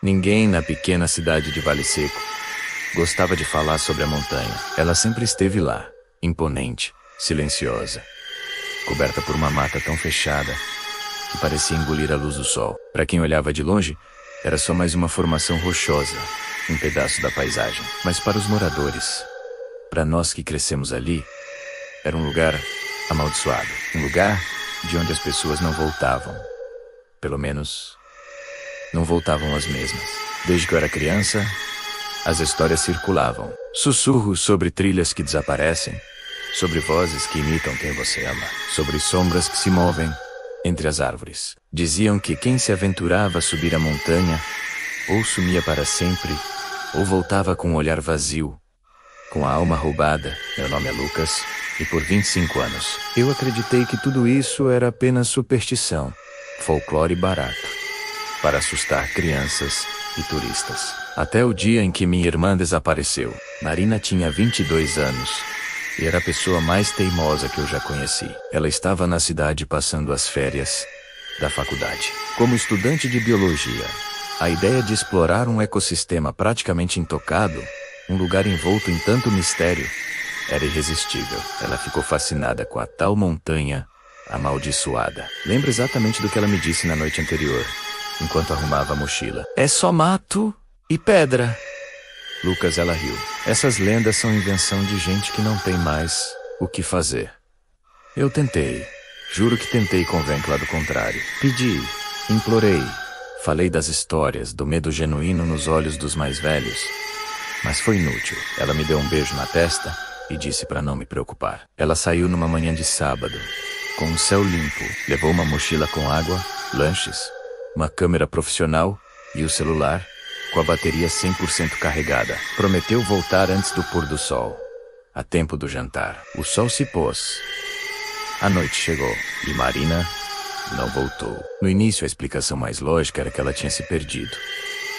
Ninguém na pequena cidade de Vale Seco gostava de falar sobre a montanha. Ela sempre esteve lá, imponente, silenciosa, coberta por uma mata tão fechada que parecia engolir a luz do sol. Para quem olhava de longe, era só mais uma formação rochosa, um pedaço da paisagem. Mas para os moradores, para nós que crescemos ali, era um lugar amaldiçoado. Um lugar de onde as pessoas não voltavam. Pelo menos, não voltavam as mesmas. Desde que eu era criança, as histórias circulavam. Sussurros sobre trilhas que desaparecem, sobre vozes que imitam quem você ama, sobre sombras que se movem entre as árvores. Diziam que quem se aventurava a subir a montanha, ou sumia para sempre, ou voltava com um olhar vazio, com a alma roubada. Meu nome é Lucas, e por 25 anos, eu acreditei que tudo isso era apenas superstição, folclore barato, para assustar crianças e turistas. Até o dia em que minha irmã desapareceu. Marina tinha 22 anos e era a pessoa mais teimosa que eu já conheci. Ela estava na cidade passando as férias da faculdade. Como estudante de biologia, a ideia de explorar um ecossistema praticamente intocado, um lugar envolto em tanto mistério, era irresistível. Ela ficou fascinada com a tal montanha amaldiçoada. Lembro exatamente do que ela me disse na noite anterior, enquanto arrumava a mochila. É só mato e pedra. Lucas, ela riu. Essas lendas são invenção de gente que não tem mais o que fazer. Eu tentei. Juro que tentei convencê-la do contrário. Pedi, implorei. Falei das histórias, do medo genuíno nos olhos dos mais velhos. Mas foi inútil. Ela me deu um beijo na testa e disse para não me preocupar. Ela saiu numa manhã de sábado, com um céu limpo. Levou uma mochila com água, lanches, uma câmera profissional e o celular, com a bateria 100% carregada. Prometeu voltar antes do pôr do sol, a tempo do jantar. O sol se pôs. A noite chegou e Marina não voltou. No início, a explicação mais lógica era que ela tinha se perdido.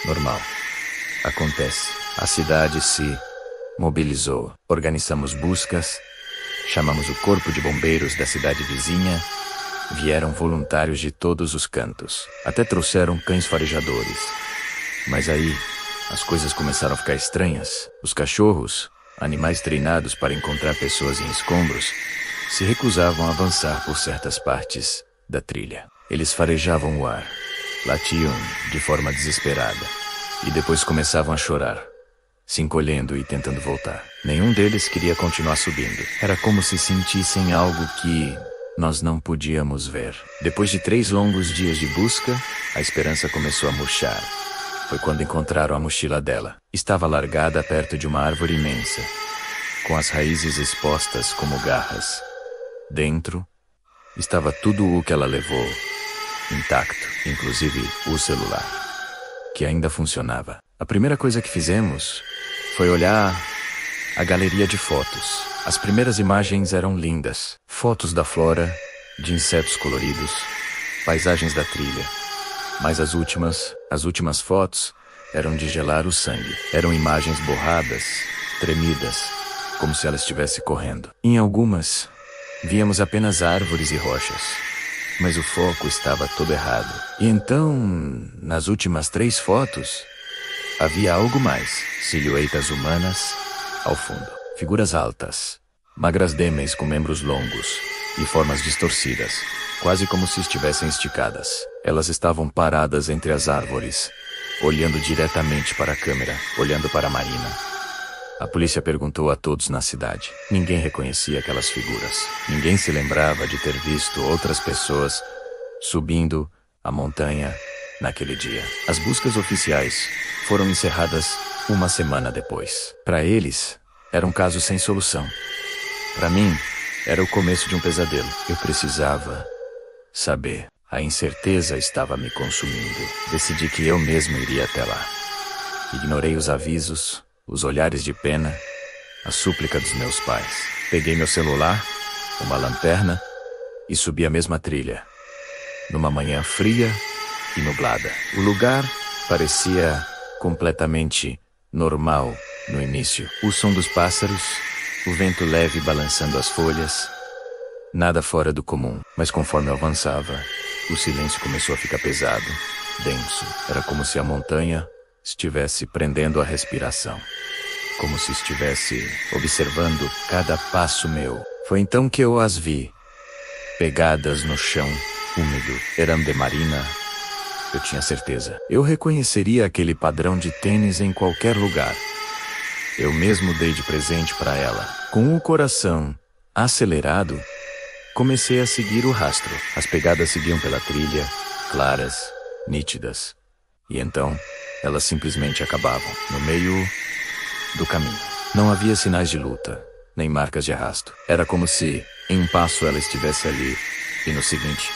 Normal. Acontece. A cidade se mobilizou. Organizamos buscas, chamamos o corpo de bombeiros da cidade vizinha, vieram voluntários de todos os cantos. Até trouxeram cães farejadores. Mas aí, as coisas começaram a ficar estranhas. Os cachorros, animais treinados para encontrar pessoas em escombros, se recusavam a avançar por certas partes da trilha. Eles farejavam o ar, latiam de forma desesperada, e depois começavam a chorar, se encolhendo e tentando voltar. Nenhum deles queria continuar subindo. Era como se sentissem algo que nós não podíamos ver. Depois de 3 longos dias de busca, a esperança começou a murchar. Foi quando encontraram a mochila dela. Estava largada perto de uma árvore imensa, com as raízes expostas como garras. Dentro estava tudo o que ela levou, intacto, inclusive o celular, que ainda funcionava. A primeira coisa que fizemos foi olhar a galeria de fotos. As primeiras imagens eram lindas. Fotos da flora, de insetos coloridos, paisagens da trilha. Mas as últimas fotos eram de gelar o sangue. Eram imagens borradas, tremidas, como se ela estivesse correndo. Em algumas, víamos apenas árvores e rochas. Mas o foco estava todo errado. E então, nas últimas 3 fotos, havia algo mais. Silhuetas humanas ao fundo. Figuras altas, magras dêmeis com membros longos e formas distorcidas, quase como se estivessem esticadas. Elas estavam paradas entre as árvores, olhando diretamente para a câmera, olhando para Marina. A polícia perguntou a todos na cidade. Ninguém reconhecia aquelas figuras. Ninguém se lembrava de ter visto outras pessoas subindo a montanha naquele dia. As buscas oficiais foram encerradas uma semana depois. Para eles, era um caso sem solução. Para mim, era o começo de um pesadelo. Eu precisava saber. A incerteza estava me consumindo. Decidi que eu mesmo iria até lá. Ignorei os avisos, os olhares de pena, a súplica dos meus pais. Peguei meu celular, uma lanterna e subi a mesma trilha. Numa manhã fria e nublada. O lugar parecia completamente normal no início. O som dos pássaros, o vento leve balançando as folhas. Nada fora do comum. Mas conforme eu avançava, o silêncio começou a ficar pesado, denso. Era como se a montanha estivesse prendendo a respiração, como se estivesse observando cada passo meu. Foi então que eu as vi, pegadas no chão úmido. Eram de Marina. Eu tinha certeza. Eu reconheceria aquele padrão de tênis em qualquer lugar. Eu mesmo dei de presente para ela. Com o coração acelerado, comecei a seguir o rastro. As pegadas seguiam pela trilha, claras, nítidas. E então, elas simplesmente acabavam no meio do caminho. Não havia sinais de luta, nem marcas de arrasto. Era como se, em um passo, ela estivesse ali, e no seguinte,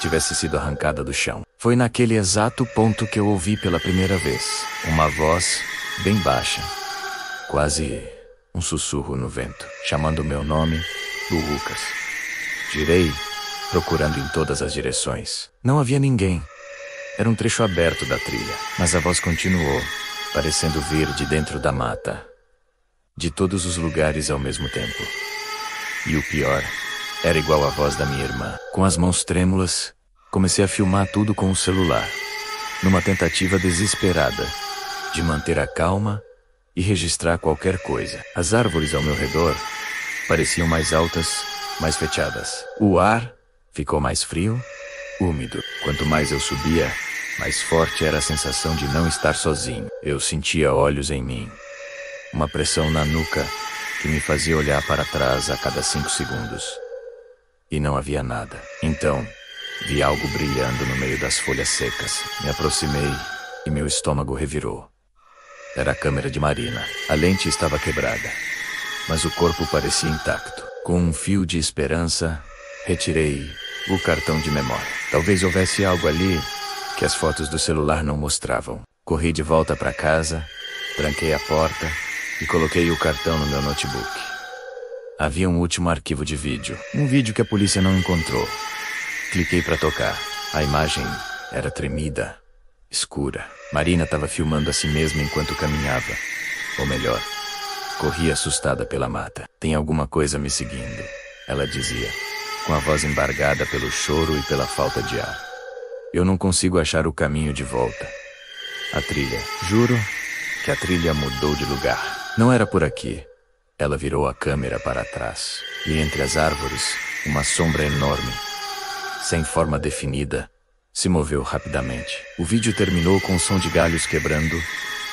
tivesse sido arrancada do chão. Foi naquele exato ponto que eu ouvi pela primeira vez uma voz bem baixa, quase um sussurro no vento, chamando meu nome, Lucas. Girei, procurando em todas as direções. Não havia ninguém. Era um trecho aberto da trilha, mas a voz continuou, parecendo vir de dentro da mata, de todos os lugares ao mesmo tempo. E o pior, era igual à voz da minha irmã. Com as mãos trêmulas, comecei a filmar tudo com o celular, numa tentativa desesperada de manter a calma e registrar qualquer coisa. As árvores ao meu redor pareciam mais altas, mais fechadas. O ar ficou mais frio, úmido. Quanto mais eu subia, mais forte era a sensação de não estar sozinho. Eu sentia olhos em mim, uma pressão na nuca que me fazia olhar para trás a cada 5 segundos. E não havia nada. Então, vi algo brilhando no meio das folhas secas. Me aproximei e meu estômago revirou. Era a câmera de Marina. A lente estava quebrada, mas o corpo parecia intacto. Com um fio de esperança, retirei o cartão de memória. Talvez houvesse algo ali que as fotos do celular não mostravam. Corri de volta para casa, tranquei a porta e coloquei o cartão no meu notebook. Havia um último arquivo de vídeo, um vídeo que a polícia não encontrou. Cliquei para tocar. A imagem era tremida, escura. Marina estava filmando a si mesma enquanto caminhava. Ou melhor, corria assustada pela mata. Tem alguma coisa me seguindo, ela dizia, com a voz embargada pelo choro e pela falta de ar. Eu não consigo achar o caminho de volta. A trilha, juro que a trilha mudou de lugar. Não era por aqui. Ela virou a câmera para trás. E entre as árvores, uma sombra enorme, sem forma definida, se moveu rapidamente. O vídeo terminou com o som de galhos quebrando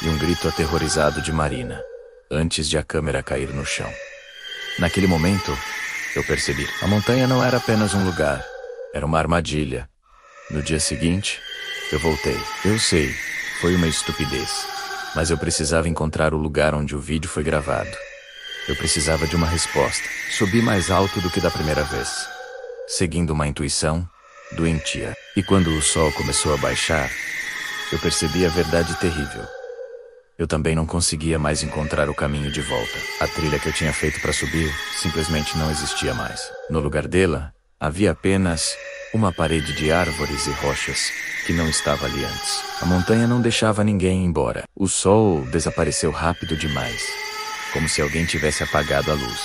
e um grito aterrorizado de Marina, antes de a câmera cair no chão. Naquele momento, eu percebi. A montanha não era apenas um lugar, era uma armadilha. No dia seguinte, eu voltei. Eu sei, foi uma estupidez, mas eu precisava encontrar o lugar onde o vídeo foi gravado. Eu precisava de uma resposta. Subi mais alto do que da primeira vez, seguindo uma intuição doentia. E quando o sol começou a baixar, eu percebi a verdade terrível. Eu também não conseguia mais encontrar o caminho de volta. A trilha que eu tinha feito para subir simplesmente não existia mais. No lugar dela, havia apenas uma parede de árvores e rochas que não estava ali antes. A montanha não deixava ninguém ir embora. O sol desapareceu rápido demais, como se alguém tivesse apagado a luz.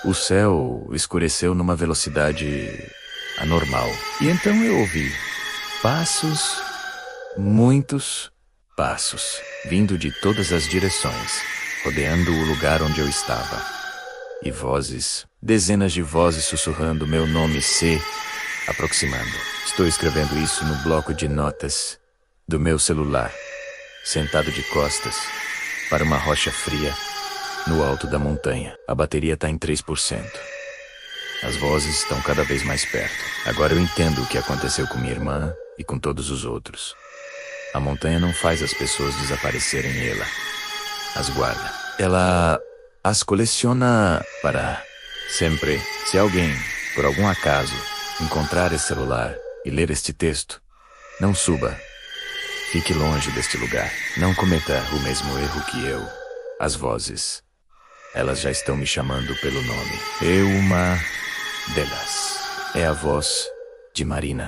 O céu escureceu numa velocidade anormal. E então eu ouvi passos, muitos passos, vindo de todas as direções, rodeando o lugar onde eu estava. E vozes, dezenas de vozes sussurrando meu nome se aproximando. Estou escrevendo isso no bloco de notas do meu celular, sentado de costas para uma rocha fria no alto da montanha. A bateria está em 3%. As vozes estão cada vez mais perto. Agora eu entendo o que aconteceu com minha irmã e com todos os outros. A montanha não faz as pessoas desaparecerem, ela as guarda. Ela as coleciona para sempre. Se alguém, por algum acaso, encontrar esse celular e ler este texto, não suba. Fique longe deste lugar. Não cometa o mesmo erro que eu. As vozes, elas já estão me chamando pelo nome. Uma delas é a voz de Marina.